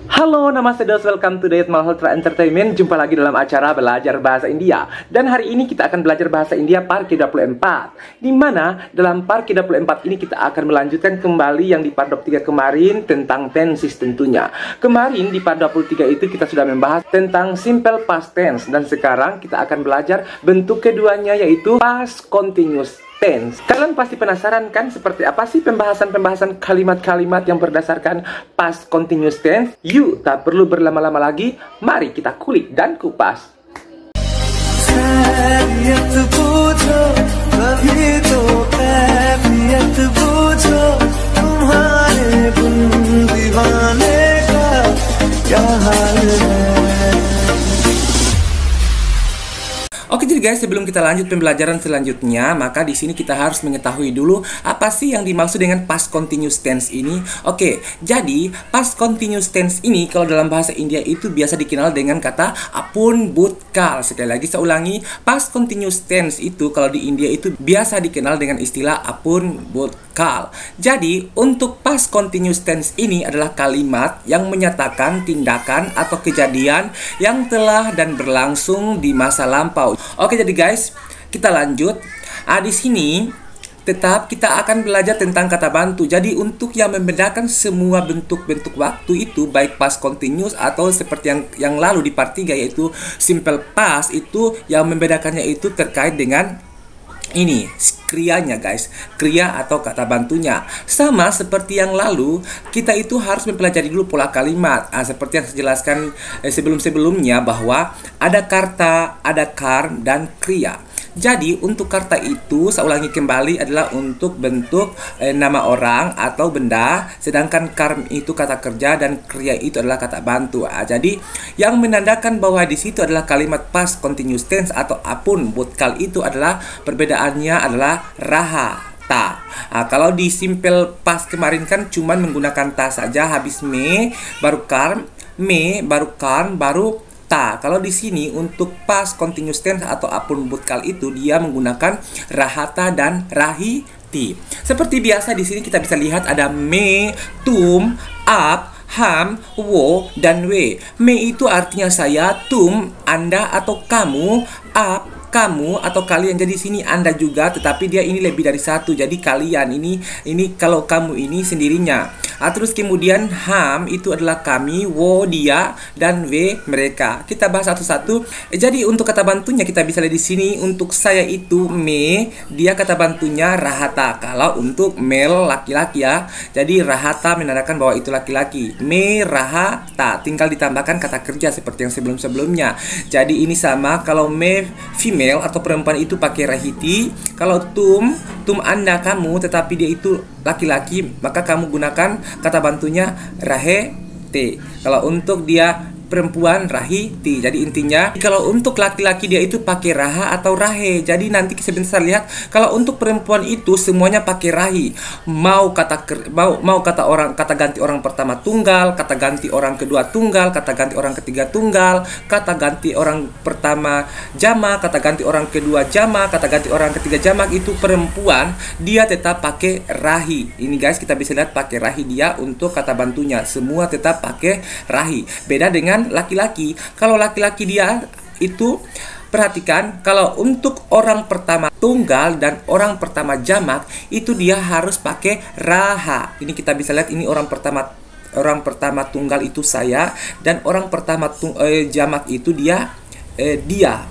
Halo, namaste dos, welcome to Dayat Malhotra Entertainment. Jumpa lagi dalam acara belajar bahasa India. Dan hari ini kita akan belajar bahasa India part ke-24, di mana dalam part ke-24 ini kita akan melanjutkan kembali yang di part 23 kemarin tentang tenses tentunya. Kemarin di part 23 itu kita sudah membahas tentang simple past tense. Dan sekarang kita akan belajar bentuk keduanya, yaitu past continuous tense. Kalian pasti penasaran kan seperti apa sih pembahasan kalimat-kalimat yang berdasarkan past continuous tense? Yuk, tak perlu berlama-lama lagi, mari kita kulik dan kupas. Oke, jadi guys, sebelum kita lanjut pembelajaran selanjutnya, maka di sini kita harus mengetahui dulu apa sih yang dimaksud dengan past continuous tense ini. Oke, jadi past continuous tense ini kalau dalam bahasa India itu biasa dikenal dengan kata apun bhutkal. Sekali lagi saya ulangi, past continuous tense itu kalau di India itu biasa dikenal dengan istilah apun bhutkal. Jadi untuk past continuous tense ini adalah kalimat yang menyatakan tindakan atau kejadian yang telah dan berlangsung di masa lampau. Oke, jadi guys, kita lanjut. Di sini tetap kita akan belajar tentang kata bantu. Jadi untuk yang membedakan semua bentuk-bentuk waktu itu, baik past continuous atau seperti yang lalu di part 3 yaitu simple past, itu yang membedakannya itu terkait dengan ini krianya guys, kriya atau kata bantunya. Sama seperti yang lalu, kita itu harus mempelajari dulu pola kalimat. Seperti yang saya jelaskan sebelum-sebelumnya, bahwa ada karta, ada karm, dan kriya. Jadi untuk karta itu, saya ulangi kembali, adalah untuk bentuk nama orang atau benda, sedangkan karm itu kata kerja dan kriya itu adalah kata bantu. Jadi yang menandakan bahwa di situ adalah kalimat past continuous tense atau apun bhutkal itu adalah perbedaannya adalah raha, ta. Kalau di simple past kemarin kan cuman menggunakan ta saja, habis me baru karm, me baru karm baru ta. Kalau di sini untuk past continuous tense atau apun bhutkal itu dia menggunakan rahata dan rahiti. Seperti biasa di sini kita bisa lihat ada me, tum, ap, ham, wo, dan we. Me itu artinya saya, tum Anda atau kamu, ap kamu atau kalian. Jadi sini Anda juga, tetapi dia ini lebih dari satu. Jadi kalian ini kalau kamu ini sendirinya. Terus kemudian ham itu adalah kami, wo dia, dan we mereka. Kita bahas satu-satu. Jadi untuk kata bantunya kita bisa lihat di sini. Untuk saya itu me, dia kata bantunya rahata. Kalau untuk male laki-laki ya, jadi rahata menandakan bahwa itu laki-laki. Me rahata, tinggal ditambahkan kata kerja seperti yang sebelum-sebelumnya. Jadi ini sama. Kalau me female atau perempuan itu pakai rahiti. Kalau tum Anda kamu, tetapi dia itu laki-laki, maka kamu gunakan kata bantunya rahete. Kalau untuk dia perempuan rahiti. Jadi intinya kalau untuk laki-laki dia itu pakai raha atau rahe. Jadi nanti sebentar lihat, kalau untuk perempuan itu semuanya pakai rahi. Mau kata ganti orang pertama tunggal, kata ganti orang kedua tunggal, kata ganti orang ketiga tunggal, kata ganti orang pertama jamak, kata ganti orang kedua jamak, kata ganti orang ketiga jamak, itu perempuan dia tetap pakai rahi. Ini guys, kita bisa lihat pakai rahi dia untuk kata bantunya. Semua tetap pakai rahi. Beda dengan laki-laki. Kalau laki-laki dia itu, perhatikan, kalau untuk orang pertama tunggal dan orang pertama jamak itu dia harus pakai raha. Ini kita bisa lihat, ini orang pertama tunggal itu saya, dan orang pertama jamak itu dia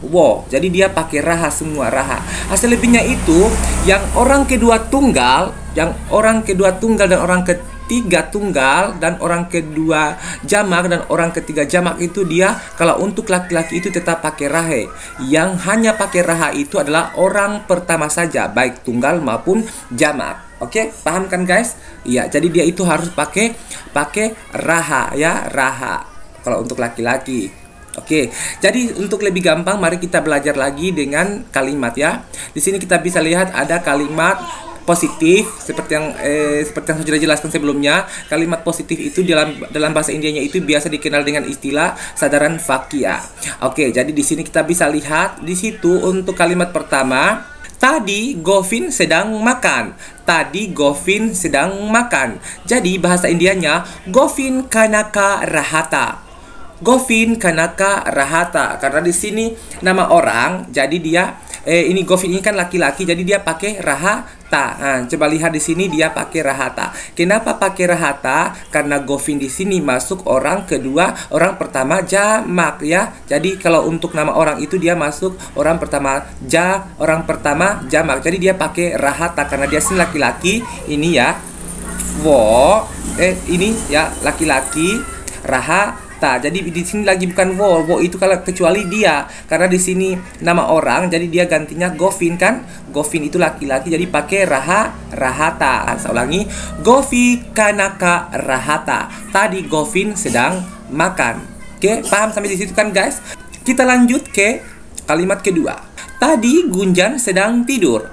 wo. Jadi dia pakai raha semua, raha. Selebihnya itu yang orang kedua tunggal dan orang ketiga tunggal dan orang kedua jamak dan orang ketiga jamak itu dia, kalau untuk laki-laki itu tetap pakai rahe. Yang hanya pakai raha itu adalah orang pertama saja, baik tunggal maupun jamak. Oke, paham kan guys? Iya, jadi dia itu harus pakai raha ya, raha kalau untuk laki-laki. Oke, jadi untuk lebih gampang mari kita belajar lagi dengan kalimat ya. Di sini kita bisa lihat ada kalimat positif seperti yang saya sudah jelaskan sebelumnya. Kalimat positif itu dalam bahasa Indianya itu biasa dikenal dengan istilah sadaran vakya. Oke, jadi di sini kita bisa lihat di situ untuk kalimat pertama, tadi Govin sedang makan. tadi Govin sedang makan. Jadi bahasa Indianya Govin kanaka rahata. Govin kanaka rahata. Karena di sini nama orang, jadi dia ini Govin ini kan laki-laki, jadi dia pakai rahata. Nah, coba lihat di sini dia pakai rahata. Kenapa pakai rahata? Karena Govin di sini masuk orang kedua, orang pertama jamak ya. Jadi kalau untuk nama orang itu dia masuk orang pertama jamak. Jadi dia pakai rahata karena dia sini laki-laki. Ini ya, ini ya laki-laki rahata. Jadi di sini lagi bukan wo itu kalau kecuali dia, karena di sini nama orang, jadi dia gantinya Govin kan. Govin itu laki-laki, jadi pakai rahata. Saya ulangi, Govi kanaka rahata. Tadi Govin sedang makan. Oke, paham sampai di situ kan guys? Kita lanjut ke kalimat kedua. Tadi Gunjan sedang tidur.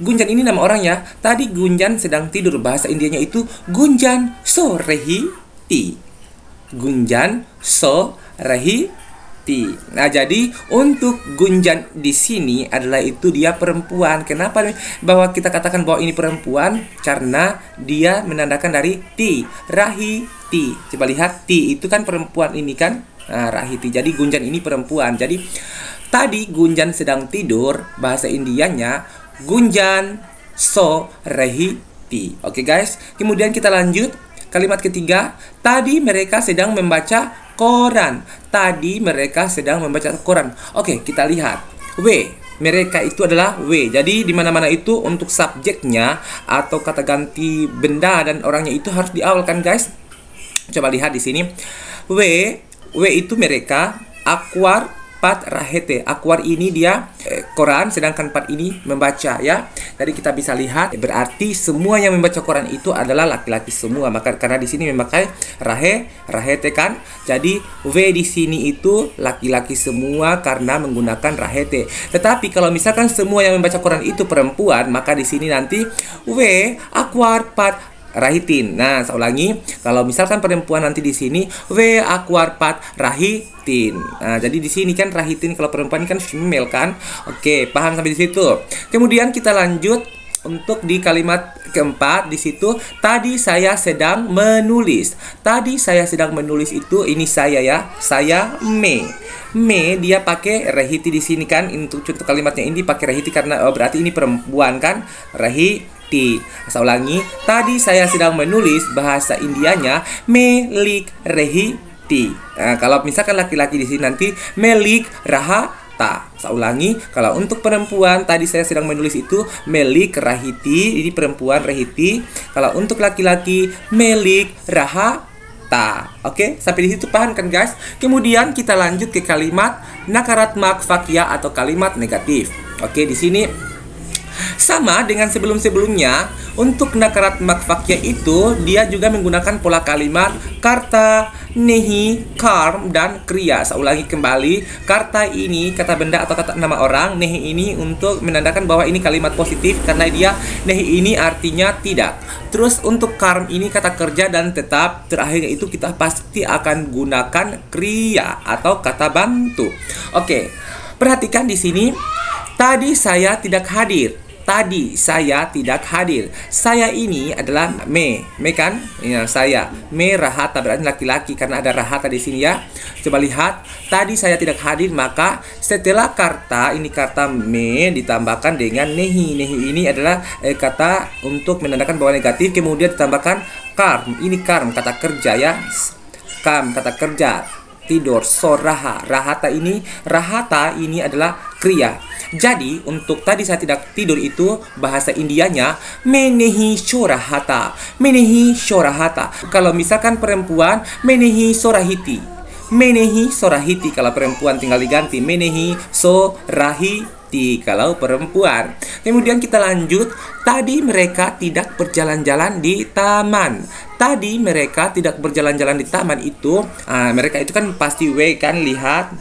Gunjan ini nama orang ya. Tadi Gunjan sedang tidur. Bahasa Indianya itu Gunjan so rehi ti. Gunjan so rehi ti. Nah, jadi untuk Gunjan di sini adalah itu dia perempuan. Kenapa bahwa kita katakan bahwa ini perempuan? Karena dia menandakan dari ti, rahi ti. Coba lihat, ti itu kan perempuan ini kan. Nah, rahi ti. Jadi Gunjan ini perempuan. Jadi tadi Gunjan sedang tidur, bahasa Indianya Gunjan so rehi ti. Oke guys, kemudian kita lanjut. Kalimat ketiga, tadi mereka sedang membaca koran. Tadi mereka sedang membaca koran. Oke, kita lihat. Mereka itu adalah W. Jadi di mana-mana itu untuk subjeknya atau kata ganti benda dan orangnya itu harus diawalkan, guys. Coba lihat di sini. W itu mereka, akwar pat rahete. Akwar ini dia koran, sedangkan pat ini membaca ya. Jadi kita bisa lihat berarti semua yang membaca koran itu adalah laki-laki semua. Maka karena di sini memakai rahete kan. Jadi W di sini itu laki-laki semua karena menggunakan rahete. Tetapi kalau misalkan semua yang membaca koran itu perempuan, maka di sini nanti W akwar pat rahitin. Nah, saya ulangi, kalau misalkan perempuan nanti di sini W akwar pat rahitin. Nah, jadi di sini kan rahitin, kalau perempuan ini kan female kan. Oke, paham sampai di situ. Kemudian kita lanjut untuk di kalimat keempat di situ. Tadi saya sedang menulis. Tadi saya sedang menulis itu ini saya ya. Saya me dia pakai rehiti di sini kan. Untuk contoh kalimatnya ini pakai rehiti karena berarti ini perempuan kan. Rehiti. Saya ulangi, tadi saya sedang menulis, bahasa Indianya melik rehiti. Nah, kalau misalkan laki-laki di sini nanti melik rahata. Saya ulangi, kalau untuk perempuan tadi saya sedang menulis itu melik rahiti, ini perempuan rehiti. Kalau untuk laki-laki melik rahata. Oke, sampai di situ paham kan guys? Kemudian kita lanjut ke kalimat nakaratmak fakya atau kalimat negatif. Oke, di sini sama dengan sebelum-sebelumnya. Untuk nakaratmak fakya itu dia juga menggunakan pola kalimat karta, nehi, karm, dan kriya. Saya ulangi kembali, karta ini kata benda atau kata nama orang, nehi ini untuk menandakan bahwa ini kalimat positif karena dia nehi ini artinya tidak. Terus untuk karm ini kata kerja dan tetap, terakhirnya itu kita pasti akan gunakan kriya atau kata bantu. Oke, perhatikan di sini. Tadi saya tidak hadir. Tadi saya tidak hadir. Saya ini adalah me kan? Ya, saya. Me rahata berarti laki-laki karena ada rahata di sini ya. Coba lihat. Tadi saya tidak hadir, maka setelah karta ini kata me ditambahkan dengan nehi. Nehi ini adalah kata untuk menandakan bahwa negatif, kemudian ditambahkan karm. Ini karm kata kerja ya. Karm kata kerja. Tidur, soraha, rahata ini adalah kriya. Jadi untuk tadi saya tidak tidur itu bahasa Indianya menehi sorahata. Menehi sorahata. Kalau misalkan perempuan menehi sorahiti. Menehi sorahiti kalau perempuan tinggal diganti menehi sorahiti kalau perempuan. Kemudian kita lanjut. Tadi mereka tidak berjalan-jalan di taman. Tadi mereka tidak berjalan-jalan di taman itu. Mereka itu kan pasti W kan, lihat.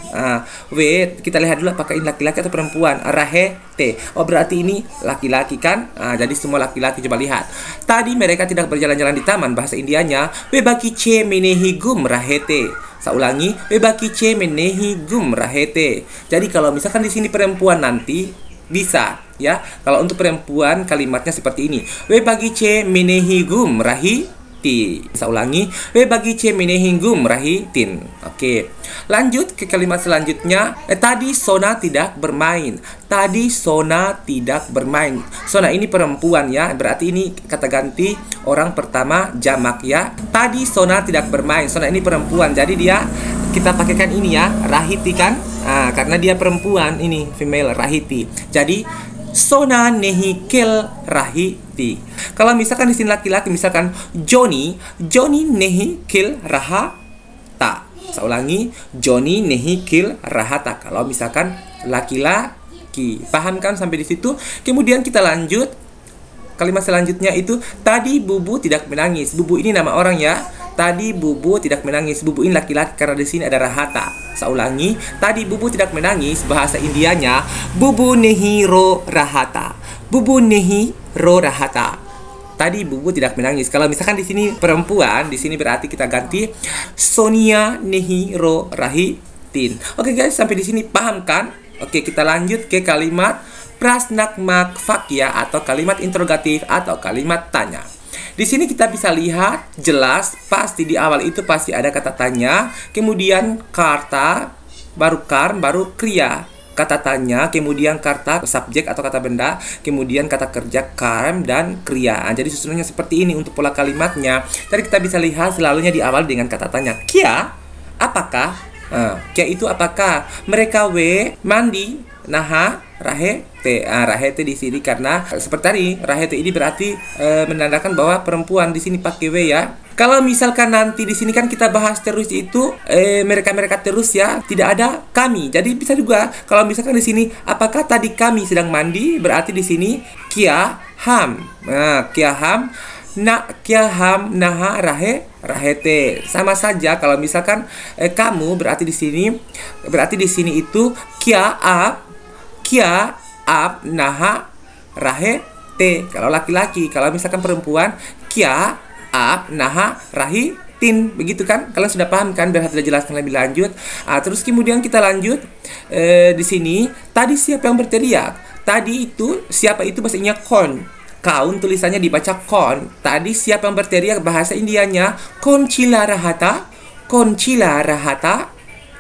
W kita lihat dulu apakah ini laki-laki atau perempuan. Rahete. Oh berarti ini laki-laki kan. Jadi semua laki-laki. Coba lihat. Tadi mereka tidak berjalan-jalan di taman. Bahasa Indianya webakiche menehi gum rahete. Saya ulangi, webakiche menehi gum rahete. Jadi kalau misalkan di sini perempuan nanti bisa ya. Kalau untuk perempuan kalimatnya seperti ini. We bagi ce menehigum rahi ti. Saya ulangi, we bagi ce menehigum rahi tin. Oke. Lanjut ke kalimat selanjutnya. Tadi Sona tidak bermain. Tadi Sona tidak bermain. Sona ini perempuan ya. Berarti ini kata ganti orang pertama jamak ya. Tadi Sona tidak bermain. Sona ini perempuan. Jadi dia kita pakaikan ini ya, rahiti kan? Karena dia perempuan ini female rahiti. Jadi Sona nehi kel rahiti. Kalau misalkan di sini laki-laki, misalkan Johnny nehi kil rahata. Saya ulangi, Johnny nehi kil rahata. Kalau misalkan laki-laki, paham kan sampai di situ? Kemudian kita lanjut. Kalimat selanjutnya itu tadi Bubu tidak menangis. Bubu ini nama orang ya. Tadi Bubu tidak menangis. Bubu ini laki-laki karena di sini ada rahata. Saya ulangi, tadi Bubu tidak menangis. Bahasa Indianya Bubu nehi ro rahata. Bubu nehi ro rahata. Tadi Bubu tidak menangis. Kalau misalkan di sini perempuan, di sini berarti kita ganti Sonia nehi ro rahitin. Oke guys, sampai di sini paham kan? Oke, kita lanjut ke kalimat prasnagmak vakya atau kalimat interrogatif atau kalimat tanya. Di sini kita bisa lihat jelas pasti di awal itu pasti ada kata tanya, kemudian karta, baru karm, baru kriya. Kata tanya, kemudian kata subjek atau kata benda, kemudian kata kerja karm dan kriya. Jadi susunannya seperti ini untuk pola kalimatnya. Jadi kita bisa lihat selalunya di awal dengan kata tanya. Kia, apakah? Kia itu apakah? Mereka mandi, naha, rahete. Rahete di sini karena seperti tadi rahete ini berarti menandakan bahwa perempuan di sini pakai w ya. Kalau misalkan nanti di sini kan kita bahas terus itu mereka terus ya, tidak ada kami. Jadi bisa juga kalau misalkan di sini apakah tadi kami sedang mandi, berarti di sini kia ham. Kia ham naha rahete. Sama saja kalau misalkan kamu berarti di sini itu kia ap naha rahete. Kalau laki-laki, kalau misalkan perempuan kia ap naha rahitin. Begitu kan? Kalian sudah paham kan? Biar saya jelaskan lebih lanjut. Terus kemudian kita lanjut di sini. Tadi siapa yang berteriak? Tadi itu siapa itu bahasanya kon. Kaun tulisannya dibaca kon. Tadi siapa yang berteriak? Bahasa Indianya koncila rahata. Koncila rahata.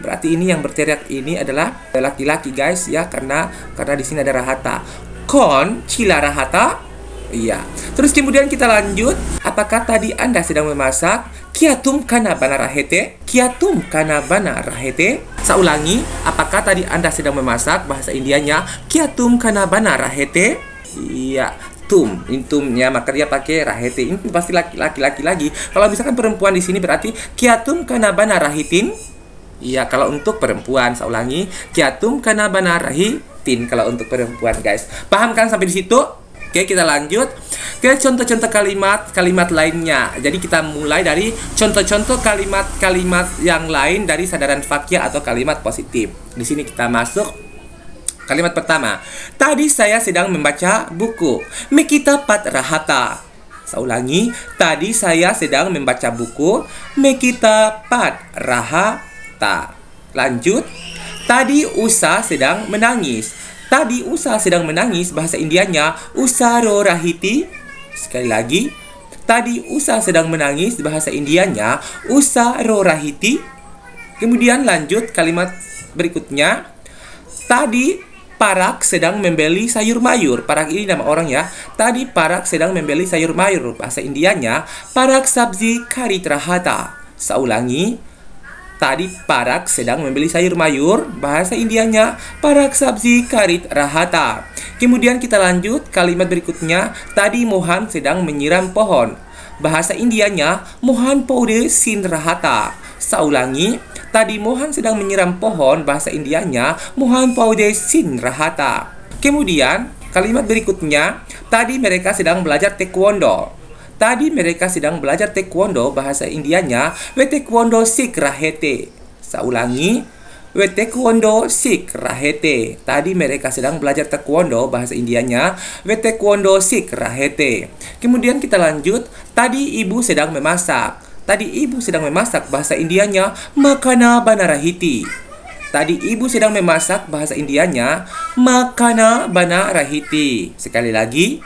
Berarti ini yang berteriak ini adalah laki-laki guys ya, karena di sini ada rahata. Kon cila rahata. Iya. Terus kemudian kita lanjut. Apakah tadi Anda sedang memasak? Kiatum kana bana rahete. Kiatum kana bana rahete. Saya ulangi. Apakah tadi Anda sedang memasak? Bahasa Indianya kiatum kana bana rahete. Iya. Intumnya maka dia pakai rahete. Ini pasti laki-laki lagi. Kalau misalkan perempuan di sini berarti kiatum kana bana rahitin. Iya, kalau untuk perempuan, saya ulangi, kiatum kana bana rahitin kalau untuk perempuan, guys. Paham kan sampai di situ? Oke, kita lanjut ke contoh-contoh kalimat lainnya. Jadi kita mulai dari contoh-contoh kalimat yang lain dari sadaran vakya atau kalimat positif. Di sini kita masuk kalimat pertama. Tadi saya sedang membaca buku. Mekita pat rahata. Saya ulangi, tadi saya sedang membaca buku. Mekita pat rahata. Lanjut. Tadi Usa sedang menangis. Tadi Usa sedang menangis, bahasa Indianya Usaro rahiti. Sekali lagi. Tadi Usa sedang menangis, bahasa Indianya Usaro rahiti. Kemudian lanjut kalimat berikutnya. Tadi Parak sedang membeli sayur mayur. Parak ini nama orang ya. Tadi Parak sedang membeli sayur mayur. Bahasa Indianya Parak sabzi karit rahata. Saya ulangi. Tadi Parak sedang membeli sayur mayur. Bahasa Indianya Parak sabzi karit rahata. Kemudian kita lanjut kalimat berikutnya. Tadi Mohan sedang menyiram pohon. Bahasa Indianya Mohan paude sin rahata. Saya ulangi. Tadi Mohan sedang menyiram pohon. Bahasa Indianya Mohan paude sin rahata. Kemudian kalimat berikutnya. Tadi mereka sedang belajar taekwondo. Tadi mereka sedang belajar taekwondo, bahasa Indianya we taekwondo sik rahete. Saya ulangi, we taekwondo sik rahete. Tadi mereka sedang belajar taekwondo, bahasa Indianya we taekwondo sik rahete. Kemudian kita lanjut, tadi ibu sedang memasak. Tadi ibu sedang memasak, bahasa Indianya makana banarahiti. Tadi ibu sedang memasak, bahasa Indianya makana bana rahiti. Sekali lagi.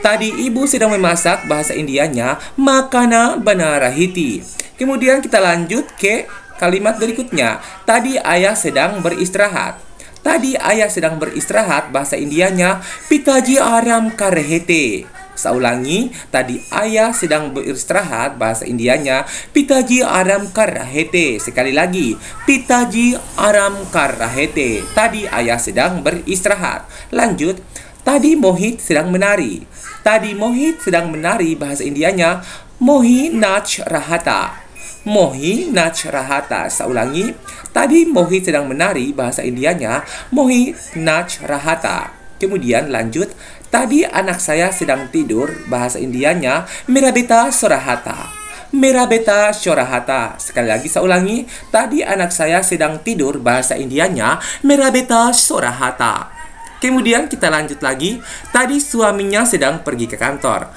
Tadi ibu sedang memasak, bahasa Indianya makana bana rahiti. Kemudian kita lanjut ke kalimat berikutnya. Tadi ayah sedang beristirahat. Tadi ayah sedang beristirahat, bahasa Indianya pitaji aram karehete. Saya ulangi, tadi ayah sedang beristirahat, bahasa Indianya pitaji aram karahete. Sekali lagi, pitaji aram karahete. Tadi ayah sedang beristirahat. Lanjut, tadi Mohit sedang menari. Tadi Mohit sedang menari, bahasa Indianya mohi nach rahata. Mohi nach rahata. Saya ulangi, tadi Mohit sedang menari, bahasa Indianya mohi nach rahata. Kemudian lanjut, tadi anak saya sedang tidur, bahasa Indianya merabeta sorahata. Merabeta sorahata. Sekali lagi saya ulangi, tadi anak saya sedang tidur, bahasa Indianya merabeta sorahata. Kemudian kita lanjut lagi, tadi suaminya sedang pergi ke kantor.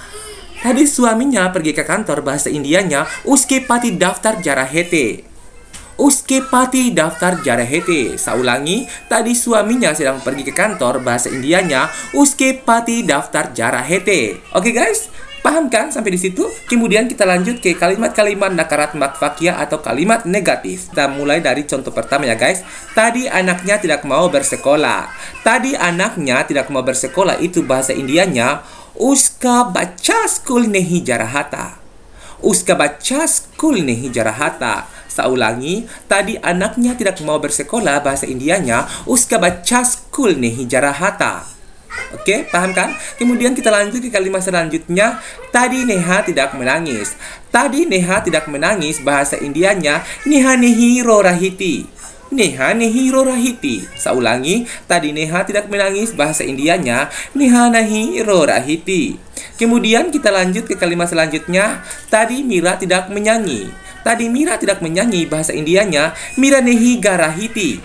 Tadi suaminya pergi ke kantor, bahasa Indianya uske pati daftar jarahete. Uske pati daftar jarahete. Saya ulangi, tadi suaminya sedang pergi ke kantor, bahasa Indianya uske pati daftar jarahete. Oke guys, paham kan sampai di situ? Kemudian kita lanjut ke kalimat-kalimat nakaratmak fakia atau kalimat negatif. Kita mulai dari contoh pertama ya guys. Tadi anaknya tidak mau bersekolah. Tadi anaknya tidak mau bersekolah, itu bahasa Indianya uska baca skul nehi jarahata. Uska baca skul nehi jarahata. Saya ulangi, tadi anaknya tidak mau bersekolah, bahasa Indianya uska baca skul nehi jarahata. Oke, paham kan? Kemudian kita lanjut ke kalimat selanjutnya. Tadi Neha tidak menangis. Tadi Neha tidak menangis, bahasa Indianya Neha nehi rorahiti. Neha nehi rorahiti. Saya ulangi, tadi Neha tidak menangis, bahasa Indianya Neha nehi rorahiti. Kemudian kita lanjut ke kalimat selanjutnya. Tadi Mira tidak menyanyi. Tadi Mira tidak menyanyi, bahasa Indianya Mira nehi garahiti.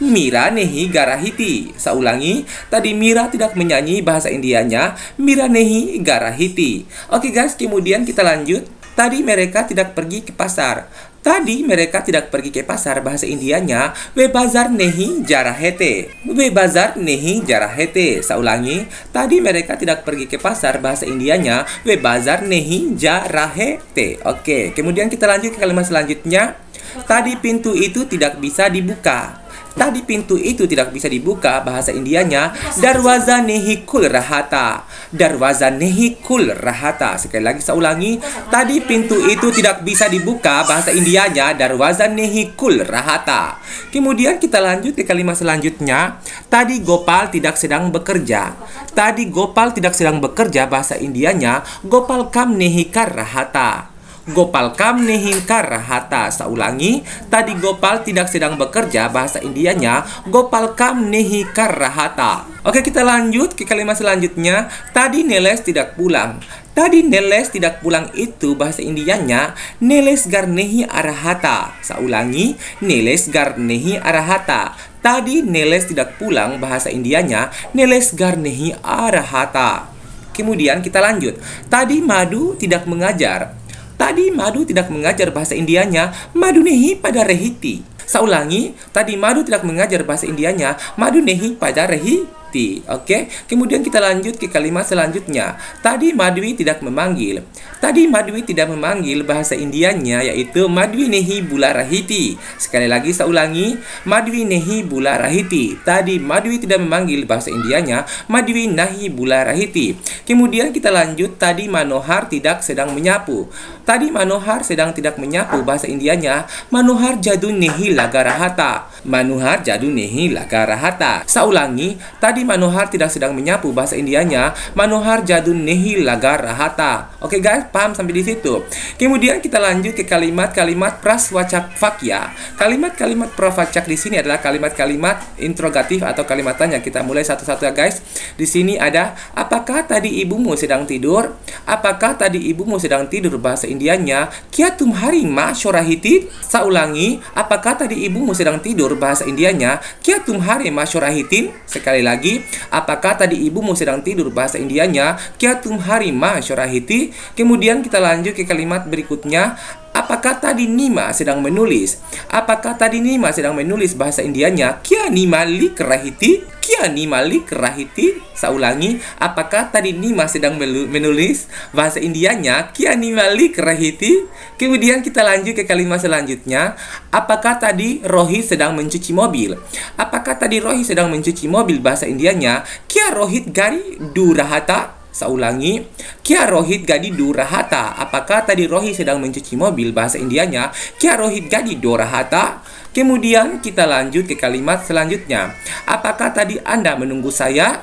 Mira nehi garahiti. Saya ulangi, tadi Mira tidak menyanyi, bahasa Indianya Mira nehi garahiti. Oke guys, kemudian kita lanjut. Tadi mereka tidak pergi ke pasar. Tadi mereka tidak pergi ke pasar, bahasa Indianya we bazar nehi jarahete. We bazar nehi jarahete. Saya ulangi, tadi mereka tidak pergi ke pasar, bahasa Indianya we bazar nehi jarahete. Oke, kemudian kita lanjut ke kalimat selanjutnya. Tadi pintu itu tidak bisa dibuka. Tadi pintu itu tidak bisa dibuka, bahasa Indianya darwaza nehi kul rahata. Darwaza nehi kul rahata. Sekali lagi saya ulangi, tadi pintu itu tidak bisa dibuka, bahasa Indianya darwaza nehi kul rahata. Kemudian kita lanjut ke kalimat selanjutnya. Tadi Gopal tidak sedang bekerja. Tadi Gopal tidak sedang bekerja, bahasa Indianya Gopal kam nehi kar rahata. Gopal kam nehi karahata. Saya ulangi, tadi Gopal tidak sedang bekerja, bahasa Indianya Gopal kam nehi karahata. Oke, kita lanjut ke kalimat selanjutnya. Tadi Neles tidak pulang. Tadi Neles tidak pulang, itu bahasa Indianya Neles garnehi arahata. Saya ulangi, Neles garnehi arahata. Tadi Neles tidak pulang, bahasa Indianya Neles garnehi arahata. Kemudian kita lanjut. Tadi Madu tidak mengajar. Tadi Madu tidak mengajar, bahasa Indianya Madu nehi pada rehiti. Saya ulangi, tadi Madu tidak mengajar, bahasa Indianya Madu nehi pada rehiti. Oke, kemudian kita lanjut ke kalimat selanjutnya. Tadi Madwi tidak memanggil. Tadi Madwi tidak memanggil, bahasa Indianya yaitu Madwi nehi bula rahiti. Sekali lagi saya ulangi, Madwi nehi bula rahiti. Tadi Madwi tidak memanggil, bahasa Indianya Madwi nahi bula rahiti. Kemudian kita lanjut, tadi Manohar tidak sedang menyapu. Tadi Manohar sedang tidak menyapu, bahasa Indianya Manohar jadu nehi lagarahata. Manohar jadu nehi lagarahata. Saya ulangi, tadi Manohar tidak sedang menyapu, bahasa Indianya Manohar jadu nehi lagarahata. Oke guys, paham sampai di situ? Kemudian kita lanjut ke kalimat-kalimat praswacak fakya. Kalimat-kalimat praswacak di sini adalah kalimat-kalimat interrogatif atau kalimat tanya. Kita mulai satu-satu ya guys. Di sini ada, apakah tadi ibumu sedang tidur? Apakah tadi ibumu sedang tidur, bahasa Indianya Kiatum harima syurahiti. Saya ulangi, apakah tadi ibumu sedang tidur, tidur bahasa Indianya kya tumhare ma sho rahi thi? Sekali lagi, apakah tadi ibumu sedang tidur bahasa Indianya kya tumhari ma sho rahi thi? Kemudian kita lanjut ke kalimat berikutnya. Apakah tadi Nima sedang menulis? Apakah tadi Nima sedang menulis bahasa Indianya kya Nima lik rahi thi? Kya Nima lik rahi thi? Saya ulangi, apakah tadi Nima sedang menulis bahasa Indianya kya Nima lik rahi thi? Kemudian kita lanjut ke kalimat selanjutnya. Apakah tadi Rohit sedang mencuci mobil? Apakah tadi Rohit sedang mencuci mobil bahasa Indianya kya Rohit gari du raha tha? Saya ulangi, kya Rohit gadi do raha tha? Apakah tadi Rohit sedang mencuci mobil bahasa Indianya kya Rohit gadi do raha tha? Kemudian kita lanjut ke kalimat selanjutnya. Apakah tadi Anda menunggu saya?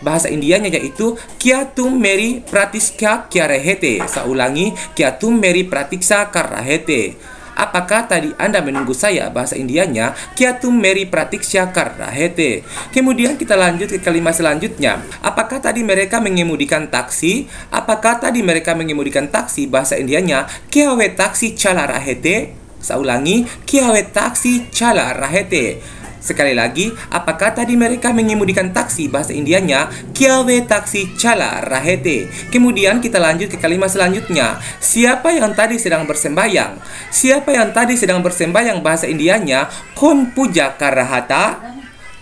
Bahasa Indianya yaitu kya tum meri pratiksha kya rahe the? Saya ulangi, kya tum meri pratiksha kar rahe the? Apakah tadi Anda menunggu saya? Bahasa Indianya kya tum meri pratiksha kar rahe the? Kemudian kita lanjut ke kalimat selanjutnya. Apakah tadi mereka mengemudikan taksi? Apakah tadi mereka mengemudikan taksi? Bahasa Indianya kya we taksi chala rahe the? Saya ulangi, kya we taksi chala rahe the? Sekali lagi, apakah tadi mereka mengemudikan taksi? Bahasa Indianya kya we taksi chala rahe the? Kemudian kita lanjut ke kalimat selanjutnya. Siapa yang tadi sedang bersembayang? Siapa yang tadi sedang bersembayang? Bahasa Indianya kon puja kar raha tha?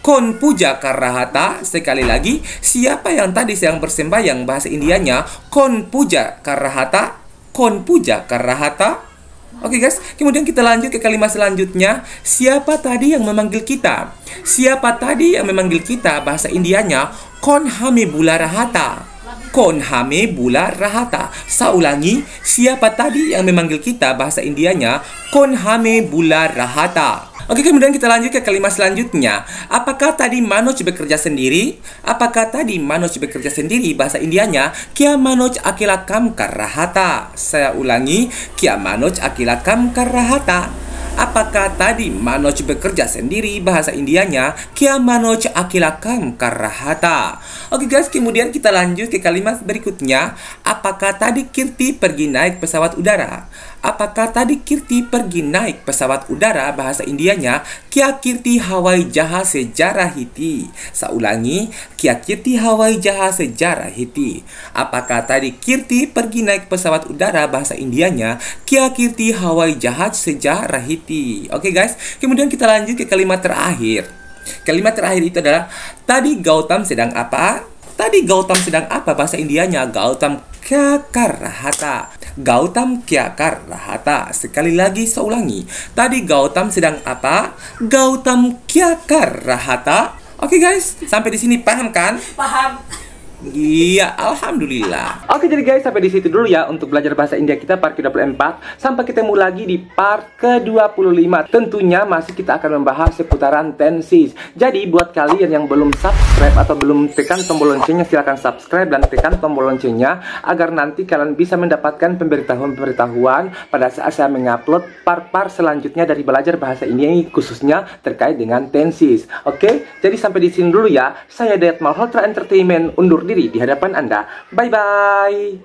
Kon puja kar raha tha? Sekali lagi, siapa yang tadi sedang bersembayang? Bahasa Indianya kon puja kar raha tha? Kon puja kar raha tha? Oke guys, kemudian kita lanjut ke kalimat selanjutnya. Siapa tadi yang memanggil kita? Siapa tadi yang memanggil kita? Bahasa Indianya kon hame bula raha tha? Kon hame bula raha tha? Saya ulangi, siapa tadi yang memanggil kita? Bahasa Indianya kon hame bula raha tha? Oke, kemudian kita lanjut ke kalimat selanjutnya. Apakah tadi Manoj bekerja sendiri? Apakah tadi Manoj bekerja sendiri? Bahasa Indianya kya Manoj akela kam kar raha tha? Saya ulangi, kya Manoj akela kam kar raha tha? Apakah tadi Manoj bekerja sendiri? Bahasa Indianya kya Manoj akela kam kar raha tha? Oke guys, kemudian kita lanjut ke kalimat berikutnya. Apakah tadi Kirti pergi naik pesawat udara? Apakah tadi Kirti pergi naik pesawat udara? Bahasa Indianya kya Kirti hawai jahaz se ja rahi thi? Saya ulangi, kya Kirti hawai jahaz se ja rahi thi? Apakah tadi Kirti pergi naik pesawat udara? Bahasa Indianya kya Kirti hawai jahaz se ja rahi thi? Oke guys, kemudian kita lanjut ke kalimat terakhir. Kalimat terakhir itu adalah tadi Gautam sedang apa? Tadi Gautam sedang apa? Bahasa Indianya Gautam kya kar raha tha? Gautam kya kar raha tha? Sekali lagi saya ulangi. Tadi Gautam sedang apa? Gautam kya kar raha tha? Oke guys, sampai di sini paham kan? Paham. Iya, alhamdulillah. Oke, jadi guys, sampai di situ dulu ya untuk belajar bahasa India kita part ke-24. Sampai ketemu lagi di part ke-25. Tentunya masih kita akan membahas seputaran tenses. Jadi buat kalian yang belum subscribe atau belum tekan tombol loncengnya, silahkan subscribe dan tekan tombol loncengnya agar nanti kalian bisa mendapatkan pemberitahuan-pemberitahuan pada saat saya mengupload part-part selanjutnya dari belajar bahasa India ini, khususnya terkait dengan tenses. Oke, jadi sampai di sini dulu ya. Saya Dayat Malhotra Entertainment undur diri di hadapan Anda. Bye-bye.